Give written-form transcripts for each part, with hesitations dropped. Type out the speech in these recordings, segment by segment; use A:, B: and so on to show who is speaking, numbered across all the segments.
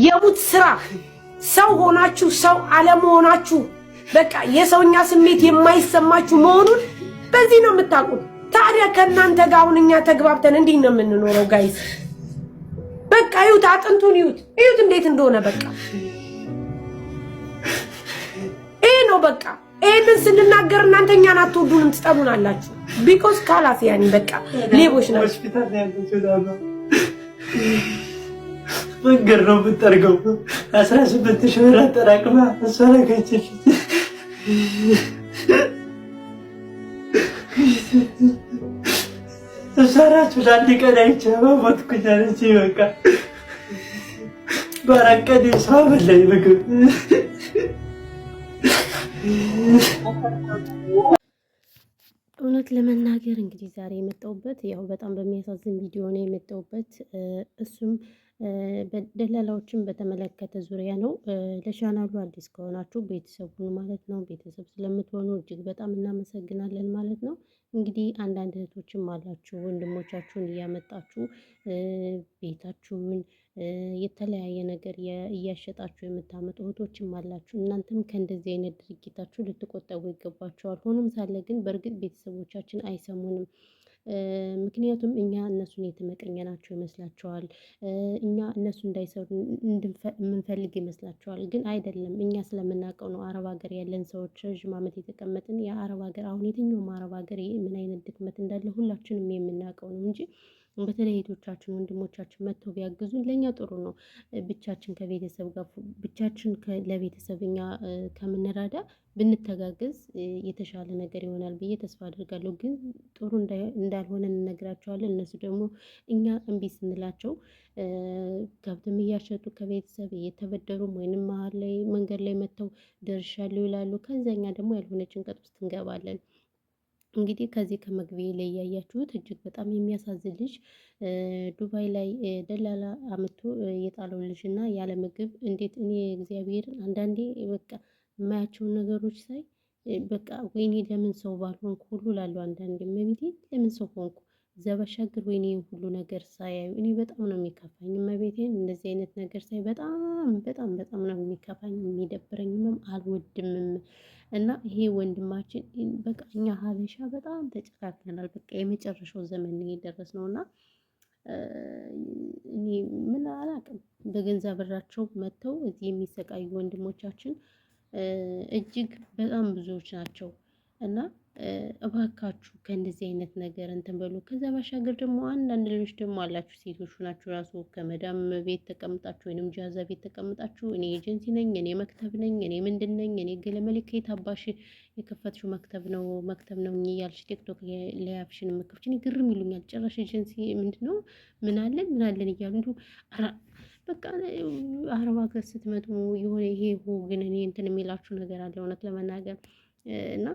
A: የሙት ስራ ሰው ሆናችሁ ሰው አለመሆናችሁ በቃ የሰውኛ ስሜት የማይሰማችሁ መሆኑን በዚህ ነው የምታውቁት። ታዲያ ከእናንተ ጋር አሁን እኛ ተግባብተን እንዴት ነው የምንኖረው ጋይስ? በቃ ይሁት አጥንቱን ይሁት እንዴት እንደሆነ በቃ ይሄ ነው በቃ። ይሄንን ስንናገር እናንተ እኛን አትወዱንም ትጠሉናላችሁ። ቢኮዝ ካላስ ያኒ በቃ ሌቦች ናቸው።
B: መንገድ ነው የምትጠርገው 18,000 ብር አጠራቅማ አሰረገችሽ። እሰራችሁ ለአንድ ቀን አይቼ በሞትኩኝ አለች። በቃ በአራት ቀን ሰው በላይ ምግብ
C: እውነት ለመናገር እንግዲህ ዛሬ የመጣሁበት ያው በጣም በሚያሳዝን ቪዲዮ ነው የመጣሁበት። እሱም ደላላዎችን በተመለከተ ዙሪያ ነው። ለቻናሉ አዲስ ከሆናችሁ ቤተሰቡን ማለት ነው ቤተሰብ ስለምትሆኑ እጅግ በጣም እናመሰግናለን ማለት ነው። እንግዲህ አንዳንድ እህቶችም አላችሁ ወንድሞቻችሁን እያመጣችሁ ቤታችሁን የተለያየ ነገር እያሸጣችሁ የምታመጡ እህቶችም አላችሁ። እናንተም ከእንደዚህ አይነት ድርጊታችሁ ልትቆጠቡ ይገባቸዋል። ሆኖም ሳለ ግን በእርግጥ ቤተሰቦቻችን አይሰሙንም። ምክንያቱም እኛ እነሱን የተመቀኘናቸው ይመስላቸዋል። እኛ እነሱ እንዳይሰሩ የምንፈልግ ይመስላቸዋል። ግን አይደለም። እኛ ስለምናውቀው ነው። አረብ ሀገር ያለን ሰዎች ረዥም ዓመት የተቀመጥን የአረብ ሀገር አሁን የትኛውም አረብ ሀገር ምን አይነት ድክመት እንዳለ ሁላችንም የምናውቀው ነው እንጂ በተለይ እህቶቻችን ወንድሞቻችን መጥተው ቢያግዙን ለእኛ ጥሩ ነው። ብቻችን ከቤተሰብ ጋር ብቻችን ለቤተሰብ እኛ ከምንረዳ ብንተጋገዝ የተሻለ ነገር ይሆናል ብዬ ተስፋ አድርጋለሁ። ግን ጥሩ እንዳልሆነ እንነግራቸዋለን። እነሱ ደግሞ እኛ እምቢ ስንላቸው ከብትም እያሸጡ ከቤተሰብ እየተበደሩም ወይንም መሀል ላይ መንገድ ላይ መጥተው ደርሻለሁ ይላሉ። ከዚያኛ ደግሞ ያልሆነ ጭንቀት ውስጥ እንገባለን። እንግዲህ ከዚህ ከመግቢያ ላይ ያያችሁት እጅግ በጣም የሚያሳዝን ልጅ ዱባይ ላይ ደላላ አምጥቶ የጣለው ልጅ እና ያለ ምግብ እንዴት እኔ እግዚአብሔርን አንዳንዴ በቃ የማያቸውን ነገሮች ሳይ በቃ ወይኔ ለምን ሰው ባልሆንኩ ሁሉ ላለው አንዳንዴ መቤቴ ለምን ሰው ሆንኩ እዛ ባሻገር ወይኔ ሁሉ ነገር ሳያዩ እኔ በጣም ነው የሚከፋኝ። መቤቴን እንደዚህ አይነት ነገር ሳይ በጣም በጣም በጣም ነው የሚከፋኝ የሚደብረኝም አልወድምም። እና ይሄ ወንድማችን በቃ እኛ ሀበሻ በጣም ተጨካክለናል። በቃ የመጨረሻው ዘመን ነው የደረስነው እና እኔ ምን አላውቅም። በገንዛ ብራቸው መጥተው እዚህ የሚሰቃዩ ወንድሞቻችን እጅግ በጣም ብዙዎች ናቸው። እና እባካችሁ ከእንደዚህ አይነት ነገር እንትን በሉ። ከዛ ባሻገር ደግሞ አንዳንድ ልጆች ደግሞ አላችሁ ሴቶች ናችሁ ራሱ ከመዳም ቤት ተቀምጣችሁ ወይንም ጃዛ ቤት ተቀምጣችሁ እኔ ኤጀንሲ ነኝ፣ እኔ መክተብ ነኝ፣ እኔ ምንድን ነኝ፣ እኔ ገለመልከት አባሽ የከፈትሽው መክተብ ነው እያልሽ ቲክቶክ ላይ አፍሽን መከፍችን ግርም ይሉኛል። ጭራሽ ኤጀንሲ ምንድነው ምን አለን እያሉ እንዲሁ በቃ አረብ ሀገር ስትመጡ የሆነ ይሄ ግን እኔ እንትን የሚላችሁ ነገር አለ እውነት ለመናገር እና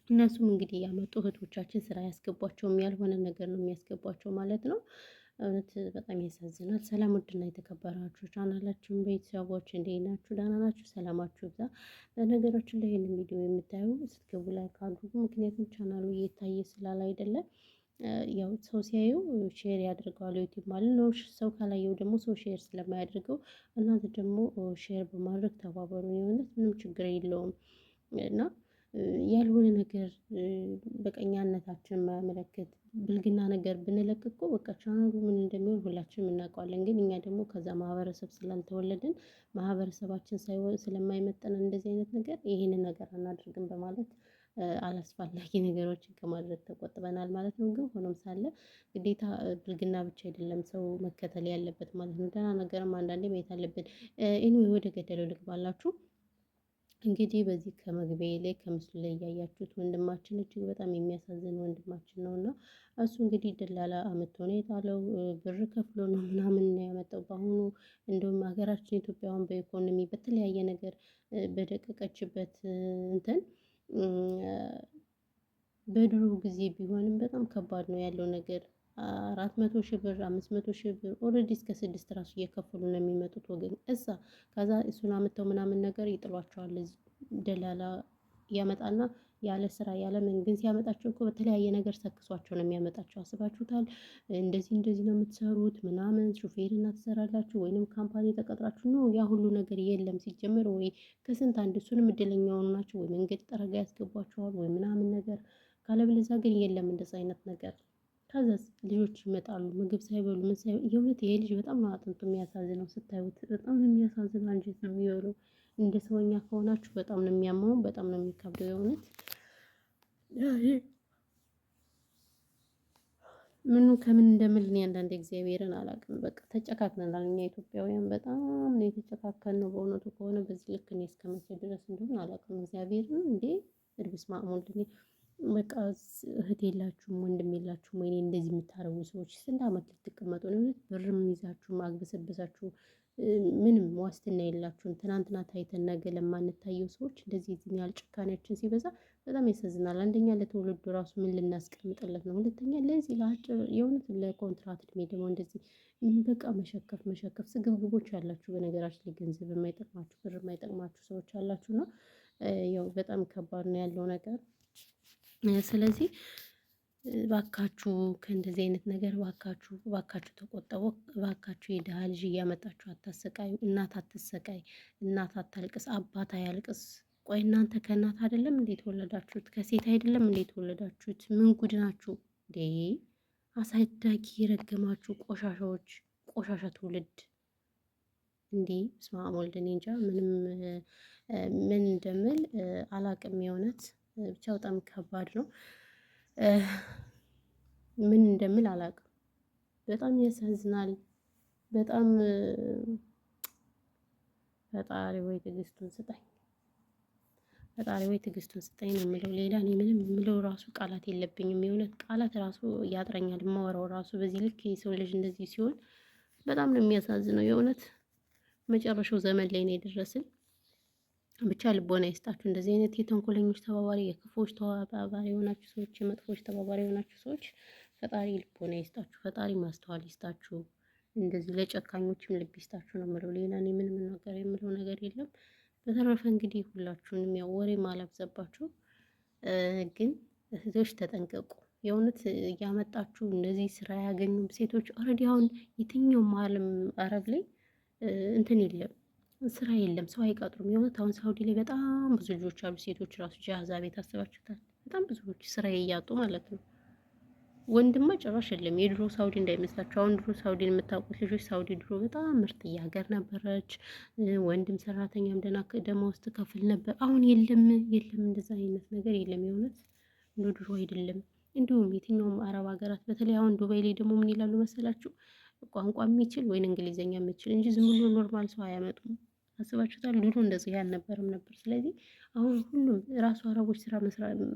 C: እነሱም እንግዲህ ያመጡ እህቶቻችን ስራ ያስገቧቸውም ያልሆነ ነገር ነው የሚያስገቧቸው ማለት ነው። እውነት በጣም ያሳዝናል። ሰላም ውድና የተከበራችሁ ቻናላችን ቤተሰቦች እንዴት ናችሁ? ደህና ናችሁ? ሰላማችሁ ይብዛ። በነገራችን ላይ ይህንን ቪዲዮ የምታዩ ስትገቡ ላይክ አድርጉ። ምክንያቱም ቻናሉ እየታየ ስላለ አይደለም። ያው ሰው ሲያዩ ሼር ያድርገዋል ዩቲዩብ ማለት ነው። ሰው ካላየው ደግሞ ሰው ሼር ስለማያደርገው እናንተ ደግሞ ሼር በማድረግ ተባበሩ። የሆነት ምንም ችግር የለውም እና ያልሆነ ነገር በቀኛነታችን የማያመለክት ብልግና ነገር ብንለቅ እኮ በቃ ቻናሉ ምን እንደሚሆን ሁላችንም እናውቀዋለን። ግን እኛ ደግሞ ከዛ ማህበረሰብ ስላልተወለድን ማህበረሰባችን ስለማይመጠን እንደዚህ አይነት ነገር ይሄንን ነገር አናድርግም በማለት አላስፈላጊ ነገሮችን ከማድረግ ተቆጥበናል ማለት ነው። ግን ሆኖም ሳለ ግዴታ ብልግና ብቻ አይደለም ሰው መከተል ያለበት ማለት ነው። ደህና ነገርም አንዳንዴ ማየት አለብን። ኤኒዌይ ወደ ገደለው ልግባላችሁ። እንግዲህ በዚህ ከመግቢያ ላይ ከምስሉ ላይ ያያችሁት ወንድማችን እጅግ በጣም የሚያሳዝን ወንድማችን ነው እና እሱ እንግዲህ ደላላ አመቶ ነው የጣለው። ብር ከፍሎ ነው ምናምን ነው ያመጣው። በአሁኑ እንደውም ሀገራችን ኢትዮጵያውን በኢኮኖሚ በተለያየ ነገር በደቀቀችበት እንትን በድሮ ጊዜ ቢሆንም በጣም ከባድ ነው ያለው ነገር። 400,000 ብር 500,000 ብር ኦልሬዲ እስከ 6 ራሱ እየከፈሉ ነው የሚመጡት ወገን እዛ። ከዛ እሱን አመጣው ምናምን ነገር ይጥሏቸዋል። ደላላ ያመጣና ያለ ስራ ያለ ምን ግን ሲያመጣቸው እኮ በተለያየ ነገር ሰክሷቸው ነው የሚያመጣቸው። አስባችሁታል? እንደዚህ እንደዚህ ነው የምትሰሩት ምናምን ሹፌርና ትሰራላችሁ ወይንም ካምፓኒ ተቀጥራችሁ ነው። ያ ሁሉ ነገር የለም ሲጀመር። ወይ ከስንት አንድ እሱንም እድለኛ ሆኑ ናቸው ወይ መንገድ ጠረጋ ያስገቧቸዋል ወይ ምናምን ነገር ካለበለዚያ ግን የለም እንደዛ አይነት ነገር። ከዛስ ልጆች ይመጣሉ ምግብ ሳይበሉ ምን ሳይበሉ። የእውነት ይሄ ልጅ በጣም ነው አጥንቱ የሚያሳዝነው ስታዩት፣ በጣም ነው የሚያሳዝነው። አንጀት ነው የሚበለው። እንደ ሰውኛ ከሆናችሁ በጣም ነው የሚያመው፣ በጣም ነው የሚከብደው የእውነት። ምኑ ከምን እንደምል እኔ አንዳንዴ እግዚአብሔርን አላውቅም። በቃ ተጨካክነናል እኛ ኢትዮጵያውያን በጣም ነው የተጨካከልነው በእውነቱ ከሆነ በዚህ ልክ እኔ እስከመቼ ድረስ እንደሆነ አላውቅም። እግዚአብሔርን እንዴ እርብስ ማሙልኝ በቃ እህት የላችሁም ወንድም የላችሁም? ወይኔ እንደዚህ የምታረጉ ሰዎች ስንት ዓመት ልትቀመጡ ነው? ብርም ይዛችሁ ማግበሰበሳችሁ ምንም ዋስትና የላችሁም። ትናንትና ታይተን ነገ ለማንታየው ሰዎች እንደዚህ እዚህ ያህል ጭካኔያችን ሲበዛ በጣም ያሳዝናል። አንደኛ ለትውልዱ ራሱ ምን ልናስቀምጥለት ነው? ሁለተኛ ለዚህ ለአጭር የእውነት ለኮንትራት እድሜ ደግሞ እንደዚህ በቃ መሸከፍ ስግብግቦች ያላችሁ በነገራችን ላይ ገንዘብ የማይጠቅማችሁ ብር የማይጠቅማችሁ ሰዎች አላችሁ እና ያው በጣም ከባድ ነው ያለው ነገር። ስለዚህ ባካችሁ ከእንደዚህ አይነት ነገር ባካችሁ ተቆጠቡ። ባካችሁ የድሃ ልጅ እያመጣችሁ አታሰቃዩ። እናት አትሰቃይ፣ እናት አታልቅስ፣ አባት አያልቅስ። ቆይ እናንተ ከእናት አይደለም እንዴት ወለዳችሁት? ከሴት አይደለም እንዴት ወለዳችሁት? ምን ጉድ ናችሁ እንዴ? አሳዳጊ የረገማችሁ ቆሻሻዎች፣ ቆሻሻ ትውልድ እንዴ! በስመ አብ ወልድ። እኔ እንጃ ምን እንደምል አላቅም የእውነት ብቻ በጣም ከባድ ነው። ምን እንደምል አላውቅም። በጣም ያሳዝናል። በጣም ፈጣሪ ወይ ትዕግስቱን ስጠኝ፣ ፈጣሪ ወይ ትዕግስቱን ስጠኝ ነው የምለው። ሌላ እኔ ምንም የምለው ራሱ ቃላት የለብኝም። የእውነት ቃላት ራሱ ያጥረኛል። የማወራው ራሱ በዚህ ልክ የሰው ልጅ እንደዚህ ሲሆን በጣም ነው የሚያሳዝነው። የእውነት መጨረሻው ዘመን ላይ ነው የደረስን። ብቻ ልቦና ይስጣችሁ። እንደዚህ አይነት የተንኮለኞች ተባባሪ፣ የክፎች ተባባሪ የሆናችሁ ሰዎች፣ የመጥፎች ተባባሪ የሆናችሁ ሰዎች ፈጣሪ ልቦና ይስጣችሁ። ፈጣሪ ማስተዋል ይስጣችሁ። እንደዚህ ለጨካኞችም ልብ ይስጣችሁ ነው የምለው። ሌላ እኔ ምንም ነገር የምለው ነገር የለም። በተረፈ እንግዲህ ሁላችሁንም ያው ወሬ ማላብዛባችሁ፣ ግን እህቶች ተጠንቀቁ። የእውነት እያመጣችሁ እንደዚህ ስራ ያገኙም ሴቶች ኦልሬዲ አሁን የትኛውም ዓለም አረብ ላይ እንትን የለም ስራ የለም፣ ሰው አይቀጥሩም። የእውነት አሁን ሳውዲ ላይ በጣም ብዙ ልጆች አሉ፣ ሴቶች ራሱ ጃዛ ቤት አስባችሁታል? በጣም ብዙዎች ስራ እያጡ ማለት ነው። ወንድማ ጭራሽ የለም። የድሮ ሳውዲ እንዳይመስላችሁ። አሁን ድሮ ሳውዲን የምታውቁት ልጆች ሳውዲ ድሮ በጣም ምርጥ ሀገር ነበረች። ወንድም ሰራተኛም ደህና ደመወዝ ትከፍል ነበር። አሁን የለም፣ እንደዛ አይነት ነገር የለም። የእውነት እንደ ድሮ አይደለም። እንዲሁም የትኛውም አረብ ሀገራት በተለይ አሁን ዱባይ ላይ ደግሞ ምን ይላሉ መሰላችሁ? ቋንቋ የሚችል ወይን እንግሊዘኛ የሚችል እንጂ ዝም ብሎ ኖርማል ሰው አያመጡም። አስባችሁታል? ድሮ እንደዚህ ያልነበረም ነበር። ስለዚህ አሁን ሁሉም ራሱ አረቦች ስራ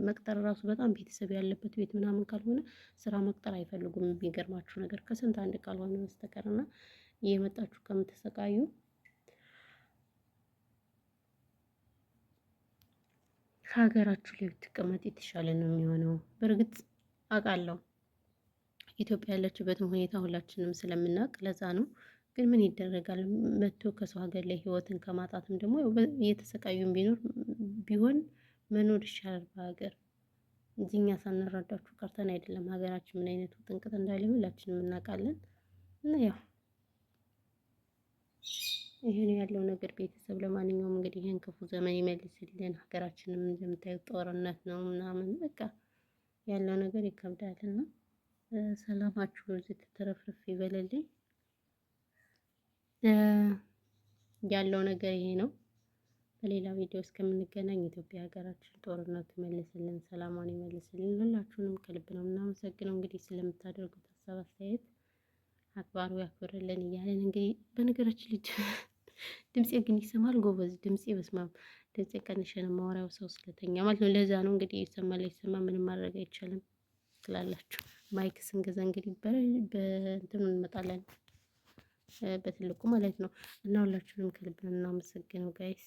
C: መቅጠር ራሱ በጣም ቤተሰብ ያለበት ቤት ምናምን ካልሆነ ስራ መቅጠር አይፈልጉም። የሚገርማችሁ ነገር ከስንት አንድ ካልሆነ በስተቀር እና እየመጣችሁ ከምትሰቃዩ ከሀገራችሁ ላይ ብትቀመጥ የተሻለ ነው የሚሆነው። በእርግጥ አውቃለሁ ኢትዮጵያ ያለችበትን ሁኔታ ሁላችንም ስለምናውቅ ለዛ ነው። ግን ምን ይደረጋል? መጥቶ ከሰው ሀገር ላይ ህይወትን ከማጣትም ደግሞ እየተሰቃዩን ቢሆን መኖር ይሻላል በሀገር። እዚህኛ ሳንረዳችሁ ቀርተን አይደለም። ሀገራችን ምን አይነቱ ጥንቅጥ እንዳለ ሁላችንም እናውቃለን። እና ያው ይሄ ነው ያለው ነገር ቤተሰብ። ለማንኛውም እንግዲህ ይህን ክፉ ዘመን ይመልስልን። ሀገራችንም እንደምታዩት ጦርነት ነው ምናምን በቃ ያለው ነገር ይከብዳልና ሰላማችሁ እዚህ ተረፍርፍ ይበልልኝ። ያለው ነገር ይሄ ነው። በሌላ ቪዲዮ እስከምንገናኝ ኢትዮጵያ ሀገራችን ጦርነቱ ይመልስልን፣ ሰላሟን ይመልስልን። ሁላችሁንም ከልብ ነው የምናመሰግነው እንግዲህ ስለምታደርጉት ሀሳብ አስተያየት አክባሩ ያክብርልን እያለን እንግዲህ በነገራችን ልጅ ድምፄ ግን ይሰማል ጎበዝ። ድምፄ በስማም ድምፄ ቀንሸን ማወራው ሰው ስለተኛ ማለት ነው። ለዛ ነው እንግዲህ ይሰማል አይሰማ ምንም ማድረግ አይቻልም ትላላችሁ። ማይክ ስንገዛ እንግዲህ በእንትኑ እንመጣለን በትልቁ ማለት ነው። እና ሁላችሁንም ከልብ ነው እናመሰግነው ጋይስ።